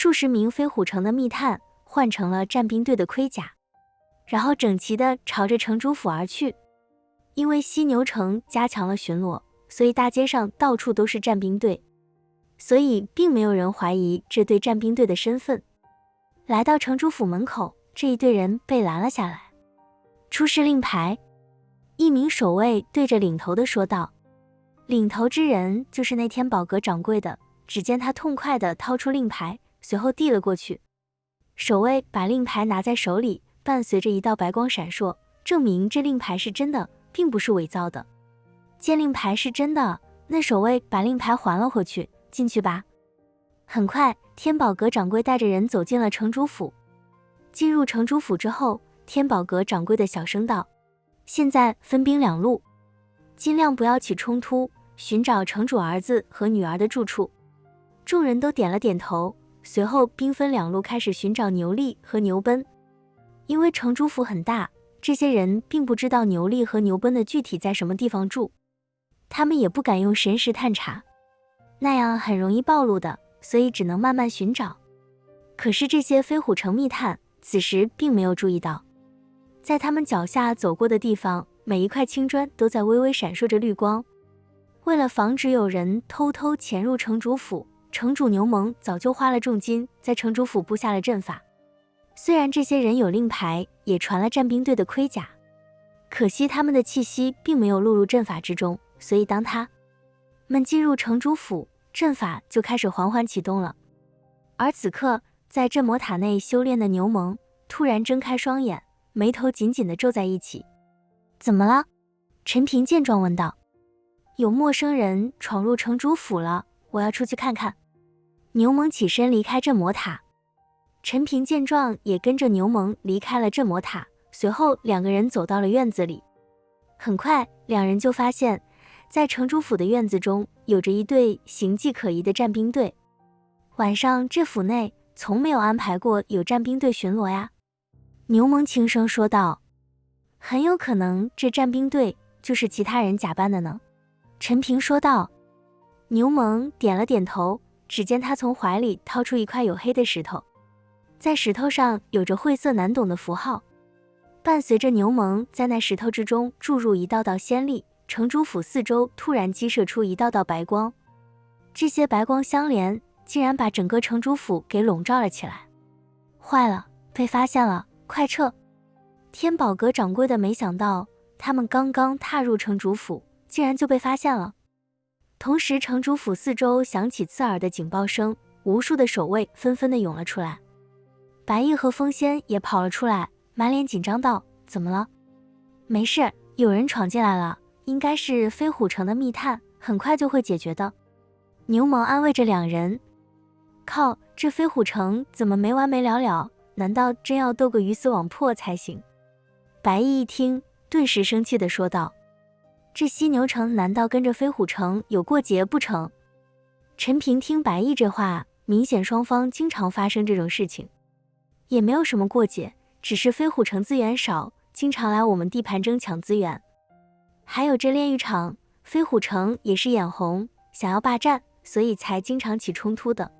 数十名飞虎城的密探换成了战兵队的盔甲，然后整齐地朝着城主府而去。因为犀牛城加强了巡逻，所以大街上到处都是战兵队，所以并没有人怀疑这队战兵队的身份。来到城主府门口，这一队人被拦了下来。出示令牌，一名守卫对着领头的说道。领头之人就是那天宝阁掌柜的，只见他痛快地掏出令牌，随后递了过去。守卫把令牌拿在手里，伴随着一道白光闪烁，证明这令牌是真的，并不是伪造的。见令牌是真的，那守卫把令牌还了回去，进去吧。很快，天宝阁掌柜带着人走进了城主府。进入城主府之后，天宝阁掌柜的小声道：现在分兵两路，尽量不要起冲突，寻找城主儿子和女儿的住处。众人都点了点头，随后兵分两路开始寻找牛力和牛奔。因为城主府很大，这些人并不知道牛力和牛奔的具体在什么地方住，他们也不敢用神识探查，那样很容易暴露的，所以只能慢慢寻找。可是这些飞虎城密探此时并没有注意到，在他们脚下走过的地方，每一块青砖都在微微闪烁着绿光。为了防止有人偷偷潜入城主府，城主牛虻早就花了重金在城主府布下了阵法。虽然这些人有令牌，也传了战兵队的盔甲，可惜他们的气息并没有落入阵法之中，所以当他们进入城主府，阵法就开始缓缓启动了。而此刻，在镇魔塔内修炼的牛虻突然睁开双眼，眉头紧紧地皱在一起。怎么了？陈平见状问道。有陌生人闯入城主府了，我要出去看看。牛虻起身离开镇魔塔。陈平见状也跟着牛虻离开了镇魔塔，随后两个人走到了院子里。很快，两人就发现在城主府的院子中有着一队形迹可疑的战兵队。晚上这府内从没有安排过有战兵队巡逻呀。牛虻轻声说道。很有可能这战兵队就是其他人假扮的呢。陈平说道。牛虻点了点头，只见他从怀里掏出一块黝黑的石头，在石头上有着晦涩难懂的符号，伴随着牛虻在那石头之中注入一道道仙力，城主府四周突然激射出一道道白光，这些白光相连，竟然把整个城主府给笼罩了起来。坏了，被发现了，快撤！天宝阁掌柜的没想到，他们刚刚踏入城主府，竟然就被发现了。同时，城主府四周响起刺耳的警报声，无数的守卫纷纷地涌了出来。白毅和风仙也跑了出来，满脸紧张道：怎么了？没事，有人闯进来了，应该是飞虎城的密探，很快就会解决的。牛虻安慰着两人。靠，这飞虎城怎么没完没了了？难道真要斗个鱼死网破才行？白毅一听，顿时生气地说道：这犀牛城难道跟着飞虎城有过节不成？陈平听白毅这话，明显双方经常发生这种事情，也没有什么过节，只是飞虎城资源少，经常来我们地盘争抢资源。还有这炼狱场，飞虎城也是眼红，想要霸占，所以才经常起冲突的。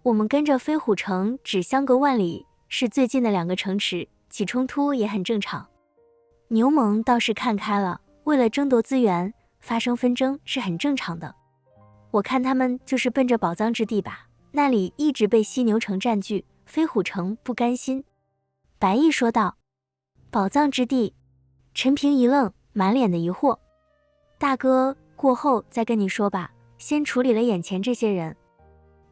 我们跟着飞虎城只相隔万里，是最近的两个城池，起冲突也很正常。牛虻倒是看开了，为了争夺资源，发生纷争是很正常的。我看他们就是奔着宝藏之地吧，那里一直被犀牛城占据，飞虎城不甘心。白毅说道。宝藏之地？陈平一愣，满脸的疑惑。大哥，过后再跟你说吧，先处理了眼前这些人。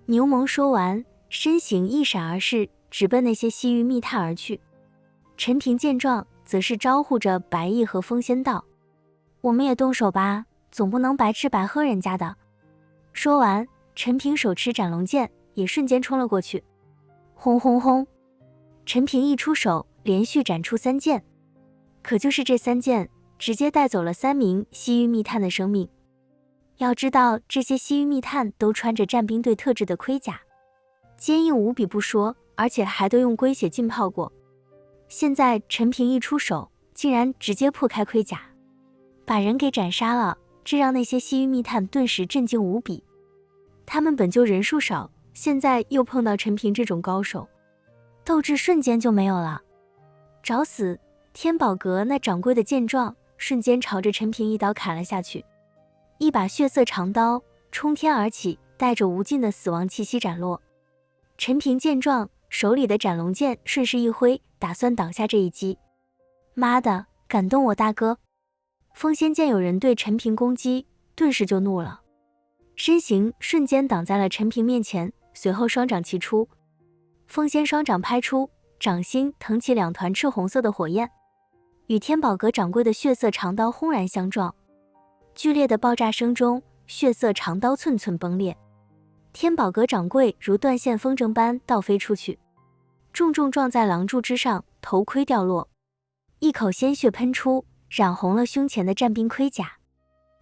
牛虻说完，身形一闪而逝，直奔那些西域密探而去。陈平见状，则是招呼着白毅和风仙道：我们也动手吧，总不能白吃白喝人家的。说完，陈平手持斩龙剑，也瞬间冲了过去。轰轰轰！陈平一出手，连续斩出3剑，可就是这3剑，直接带走了3名西域密探的生命。要知道，这些西域密探都穿着战兵队特制的盔甲，坚硬无比不说，而且还都用龟血浸泡过。现在陈平一出手，竟然直接破开盔甲，把人给斩杀了，这让那些西域密探顿时震惊无比。他们本就人数少，现在又碰到陈平这种高手，斗志瞬间就没有了。找死！天宝阁那掌柜的见状，瞬间朝着陈平一刀砍了下去，一把血色长刀冲天而起，带着无尽的死亡气息斩落。陈平见状，手里的斩龙剑顺势一挥，打算挡下这一击。妈的，敢动我大哥！风仙见有人对陈平攻击，顿时就怒了，身形瞬间挡在了陈平面前，随后双掌齐出，风仙双掌拍出，掌心腾起2团赤红色的火焰，与天宝阁掌柜的血色长刀轰然相撞。剧烈的爆炸声中，血色长刀寸寸崩裂，天宝阁掌柜如断线风筝般倒飞出去，重重撞在廊柱之上，头盔掉落，一口鲜血喷出，染红了胸前的战兵盔甲。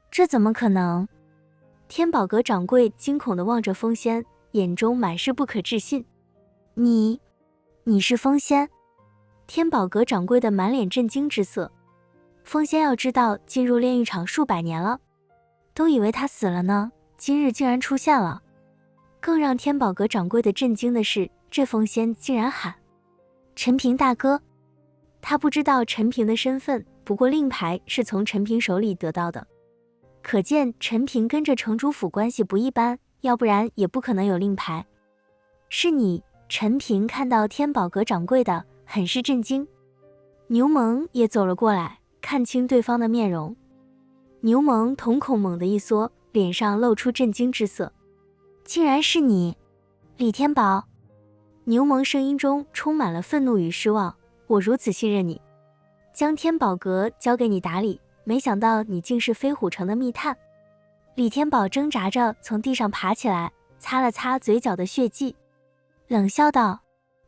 这怎么可能？天宝阁掌柜惊恐地望着风仙，眼中满是不可置信。你是风仙？天宝阁掌柜的满脸震惊之色。风仙要知道进入炼狱场数百年了，都以为他死了呢，今日竟然出现了。更让天宝阁掌柜的震惊的是，这风仙竟然喊陈平大哥。他不知道陈平的身份，不过令牌是从陈平手里得到的，可见陈平跟着城主府关系不一般，要不然也不可能有令牌。是你？陈平看到天宝阁掌柜的，很是震惊。牛虻也走了过来，看清对方的面容。牛虻瞳孔猛地一缩，脸上露出震惊之色。竟然是你，李天宝！牛虻声音中充满了愤怒与失望。我如此信任你，将天宝阁交给你打理，没想到你竟是飞虎城的密探。李天宝挣扎着从地上爬起来，擦了擦嘴角的血迹，冷笑道：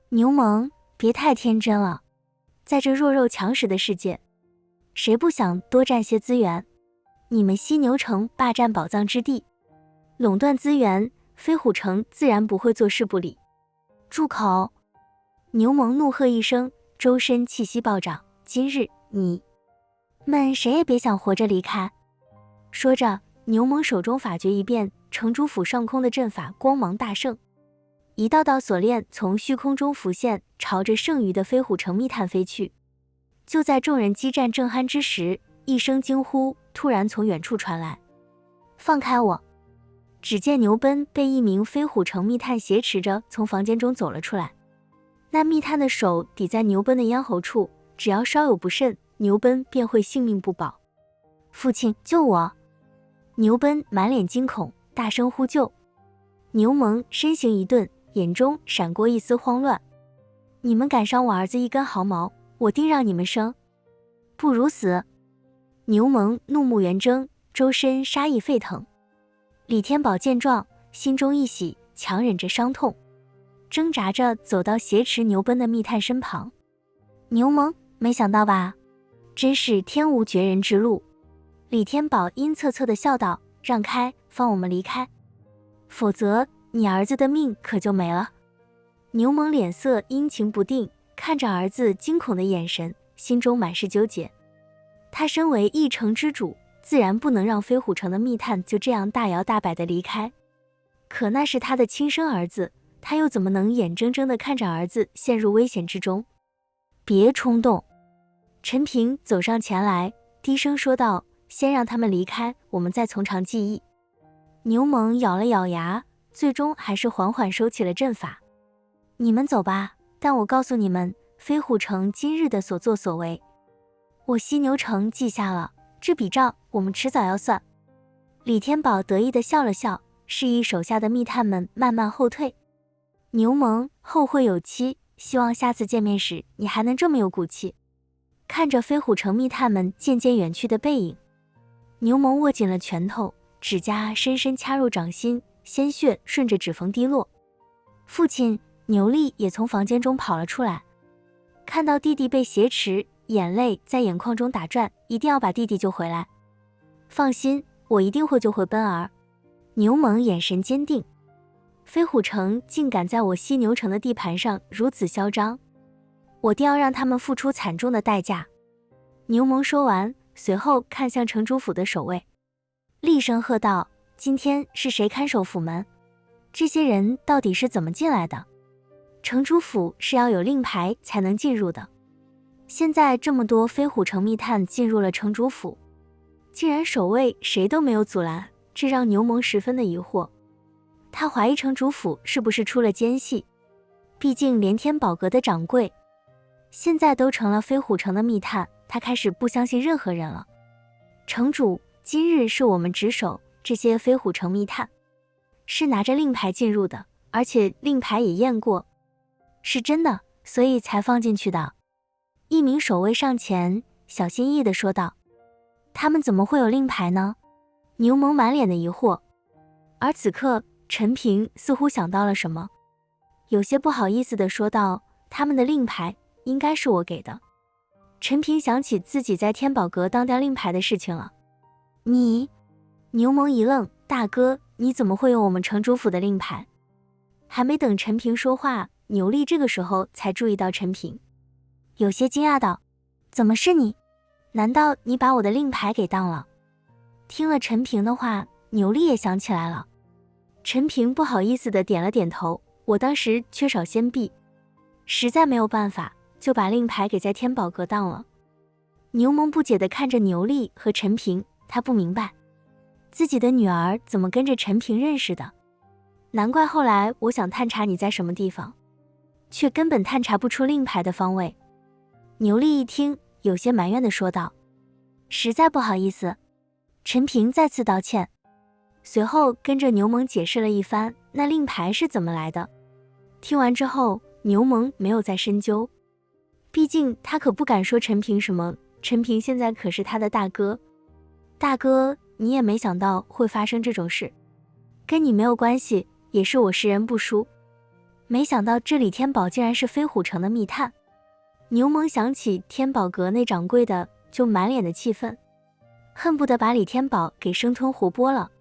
牛虻，别太天真了，在这弱肉强食的世界，谁不想多占些资源？你们犀牛城霸占宝藏之地，垄断资源，飞虎城自然不会坐视不理。住口！牛虻怒喝一声，周身气息暴涨，今日你们谁也别想活着离开。说着，牛虻手中法诀一变，城主府上空的阵法光芒大盛，一道道锁链从虚空中浮现，朝着剩余的飞虎城密探飞去。就在众人激战正酣之时，一声惊呼突然从远处传来：放开我！只见牛奔被一名飞虎城密探挟持着从房间中走了出来，那密探的手抵在牛奔的咽喉处，只要稍有不慎，牛奔便会性命不保。父亲，救我！牛奔满脸惊恐，大声呼救。牛虻身形一顿，眼中闪过一丝慌乱。你们敢伤我儿子一根毫毛，我定让你们生不如死！牛虻怒目圆睁，周身杀意沸腾。李天宝见状，心中一喜，强忍着伤痛，挣扎着走到挟持牛奔的密探身旁。牛虻，没想到吧？真是天无绝人之路。李天宝阴恻恻地笑道：让开，放我们离开，否则你儿子的命可就没了。牛虻脸色阴晴不定，看着儿子惊恐的眼神，心中满是纠结。他身为一城之主，自然不能让飞虎城的密探就这样大摇大摆地离开，可那是他的亲生儿子，他又怎么能眼睁睁地看着儿子陷入危险之中？别冲动！陈平走上前来，低声说道：先让他们离开，我们再从长计议。牛虻咬了咬牙，最终还是缓缓收起了阵法。你们走吧，但我告诉你们，飞虎城今日的所作所为，我犀牛城记下了，这笔账我们迟早要算。李天宝得意地笑了笑，示意手下的密探们慢慢后退。牛虻，后会有期，希望下次见面时你还能这么有骨气。看着飞虎城密探们渐渐远去的背影，牛虻握紧了拳头，指甲深深掐入掌心，鲜血顺着指缝滴落。父亲牛力也从房间中跑了出来，看到弟弟被挟持，眼泪在眼眶中打转，一定要把弟弟救回来。放心，我一定会救回奔儿。牛虻眼神坚定。飞虎城竟敢在我犀牛城的地盘上如此嚣张，我定要让他们付出惨重的代价。牛虻说完，随后看向城主府的守卫，厉声喝道：今天是谁看守府门？这些人到底是怎么进来的？城主府是要有令牌才能进入的。现在这么多飞虎城密探进入了城主府，竟然守卫谁都没有阻拦，这让牛虻十分的疑惑。他怀疑城主府是不是出了奸细，毕竟连天宝阁的掌柜现在都成了飞虎城的密探，他开始不相信任何人了。城主，今日是我们值守，这些飞虎城密探是拿着令牌进入的，而且令牌也验过，是真的，所以才放进去的。一名守卫上前，小心翼翼地说道：“他们怎么会有令牌呢？”牛虻满脸的疑惑。而此刻，陈平似乎想到了什么，有些不好意思地说道：“他们的令牌应该是我给的。”陈平想起自己在天宝阁当掉令牌的事情了。你？牛虻一愣，大哥，你怎么会有我们城主府的令牌？还没等陈平说话，牛力这个时候才注意到陈平，有些惊讶道：“怎么是你？难道你把我的令牌给当了？”听了陈平的话，牛力也想起来了。陈平不好意思地点了点头，我当时缺少先臂，实在没有办法，就把令牌给在天宝阁当了。牛虻不解地看着牛力和陈平，他不明白自己的女儿怎么跟着陈平认识的，难怪后来我想探查你在什么地方，却根本探查不出令牌的方位。牛力一听，有些埋怨地说道：“实在不好意思。”陈平再次道歉，随后跟着牛虻解释了一番那令牌是怎么来的。听完之后，牛虻没有再深究，毕竟他可不敢说陈平什么，陈平现在可是他的大哥。大哥，你也没想到会发生这种事，跟你没有关系，也是我识人不淑。没想到这李天宝竟然是飞虎城的密探。牛虻想起天宝阁那掌柜的，就满脸的气愤，恨不得把李天宝给生吞活剥了。